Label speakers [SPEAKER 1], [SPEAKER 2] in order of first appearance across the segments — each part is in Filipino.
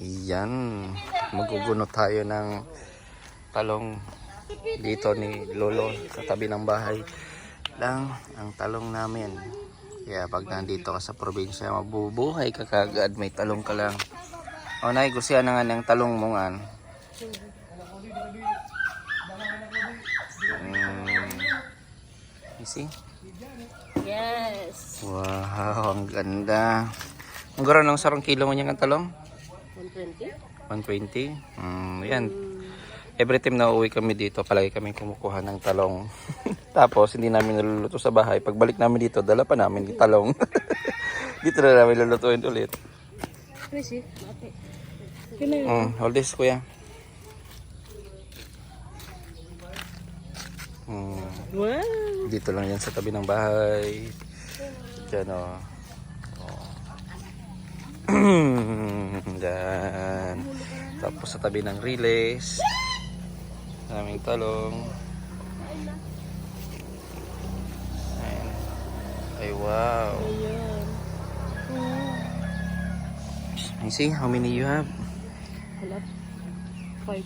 [SPEAKER 1] Iyan. Magugunot tayo ng talong dito ni Lolo sa tabi ng bahay lang ang talong namin. Kaya pag nandito ka sa probinsya, mabubuhay ka kagad, may talong ka lang. O nay, gusto yan nga ng talong mo nga. You see?
[SPEAKER 2] Yes.
[SPEAKER 1] Wow, ang ganda. Ang gano'n lang sarang kilo mo niyang talong?
[SPEAKER 2] 120.
[SPEAKER 1] 120? Yan. Every time na uuwi kami dito, palagi kami kumukuha ng talong. Tapos, hindi namin naluluto sa bahay. Pagbalik namin dito, dala pa namin yung talong. Dito na namin lulutuin ulit. Hold this, kuya.
[SPEAKER 2] Wow.
[SPEAKER 1] Dito lang yan sa tabi ng bahay. Diyan, o. Diyan. Tapos sa tabi ng relays. Daming talong. Ayan. Ay, wow. You see how many you have?
[SPEAKER 2] Wala. 5.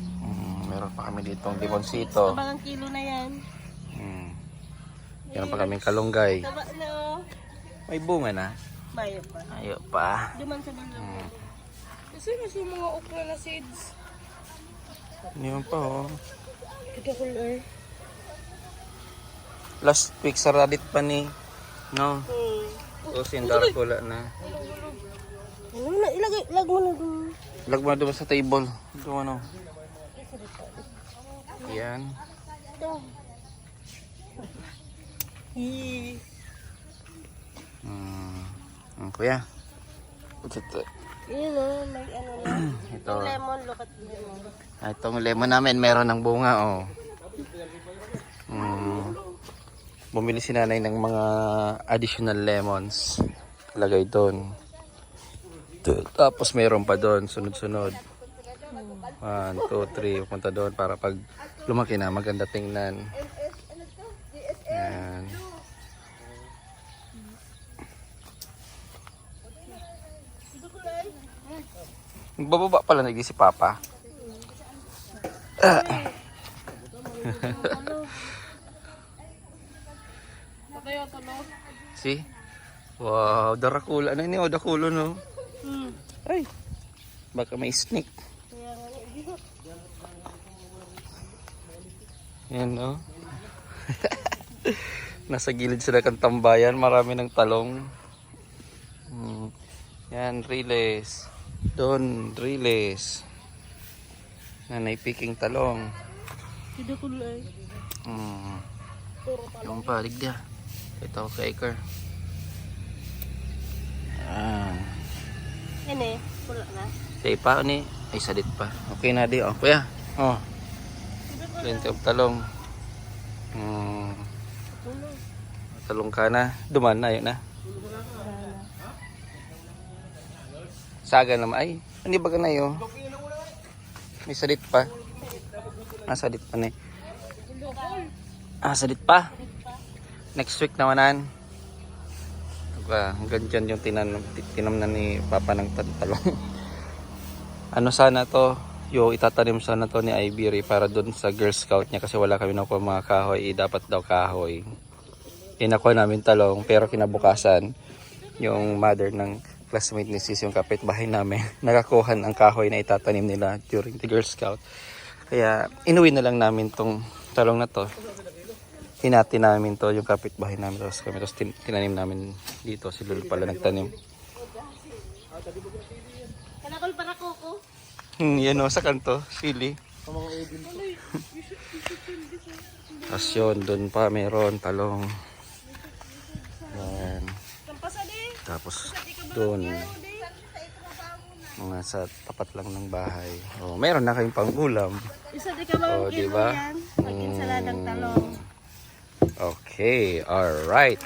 [SPEAKER 1] Meron pa kami ditong limonsito.
[SPEAKER 2] Sabang kilo na yan.
[SPEAKER 1] Meron pa kaming kalunggay.
[SPEAKER 2] Taba na.
[SPEAKER 1] May bunga na.
[SPEAKER 2] Bayo pa.
[SPEAKER 1] Ayo pa.
[SPEAKER 2] Duman sa dulo. Kasi mas yung mga okra na seeds.
[SPEAKER 1] Yun pa, oh.
[SPEAKER 2] Ito color.
[SPEAKER 1] Last week saradit pa ni no. O sindar ko na.
[SPEAKER 2] Ano na ilagay, lag mo na doon.
[SPEAKER 1] Lag mo na doon sa table. Doon ano. Yan.
[SPEAKER 2] Ito.
[SPEAKER 1] Kuya. Ito.
[SPEAKER 2] Yun o, may ano na.
[SPEAKER 1] Ito.
[SPEAKER 2] Lemon, look at lemon.
[SPEAKER 1] Itong lemon namin meron ng bunga, oh. Bumili si nanay ng mga additional lemons. Lagay doon. Tapos meron pa doon, sunod-sunod. 1, 2, 3, punta doon para pag lumaki na, maganda tingnan. Yan. Bababa pala nagdi si Papa. See? Wow, darakula. Ano yun? Dakulo, no? Ay, baka may snake. Yan, no? Nasa gilid sila ng tambayan. Marami ng talong. Yan, relays. Doon, relays. Nanay picking talong.
[SPEAKER 2] Ito kulay.
[SPEAKER 1] Yung pa, ligda. Ito, kaker.
[SPEAKER 2] Yan eh, pula na.
[SPEAKER 1] Say pa, ni. Ay, sadit pa. Okay na di. Oh, kuya. Oh. Plenty of talong. Talong ka na. Duman na, yun na. Saga naman. Ay, hindi ba ka na yun? May sadit pa. Sadit pa na sadit pa. Next week naman. Hanggang dyan yung tinamnan ni Papa ng talong. Ano sana to? Itatanim sana to ni Ibery para doon sa Girl Scout niya kasi wala kami nakuha mga kahoy. Dapat daw kahoy. Inakuha namin talong pero kinabukasan yung mother ng classmate ni Sis, yung kapitbahay namin, nakakuha ang kahoy na itatanim nila during the Girl Scout. Kaya inuwi na lang namin tong talong na to. Hinati namin to yung kapitbahay namin. Tapos tinanim namin dito. Si Lolo pala nagtanim.
[SPEAKER 2] Kanakol para koko.
[SPEAKER 1] Yan o, sa kanto. Sili. Tapos yun, doon pa meron talong. Yan. Tapos doon. Mga sa tapat lang ng bahay. Oh, meron na kayong pang-ulam.
[SPEAKER 2] Isa di ka ba
[SPEAKER 1] diba?
[SPEAKER 2] yan? Pag-insaladang talong.
[SPEAKER 1] Okay, alright.